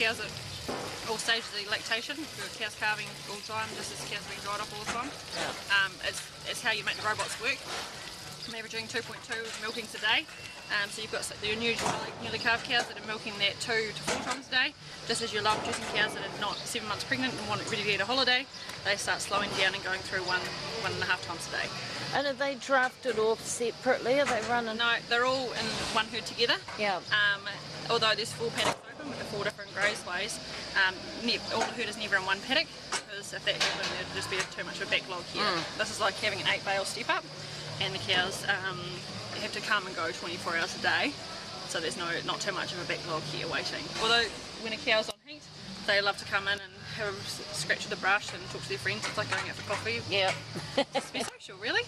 cows at all stages of lactation. The cows calving all the time, just as cows being dried off all the time. Yeah. It's how you make the robots work. I'm averaging 2.2 milkings a day. So you've got your newly calved cows that are milking that 2 to 4 times a day. Just as your love producing cows that are not 7 months pregnant and want it ready to get a holiday, they start slowing down and going through 1.5 times a day. And are they drafted off separately? Are they running? No, they're all in one herd together. Yeah. Although there's 4 paddocks open with the 4 different grazeways, all the herd is never in one paddock, because if that happened there'd just be too much of a backlog here. This is like having an 8 bale step up, and the cows have to come and go 24 hours a day, so there's not too much of a backlog here waiting. Although when a cow's on heat, they love to come in and have a scratch with the brush and talk to their friends. It's like going out for coffee. Yeah. Just be social, really.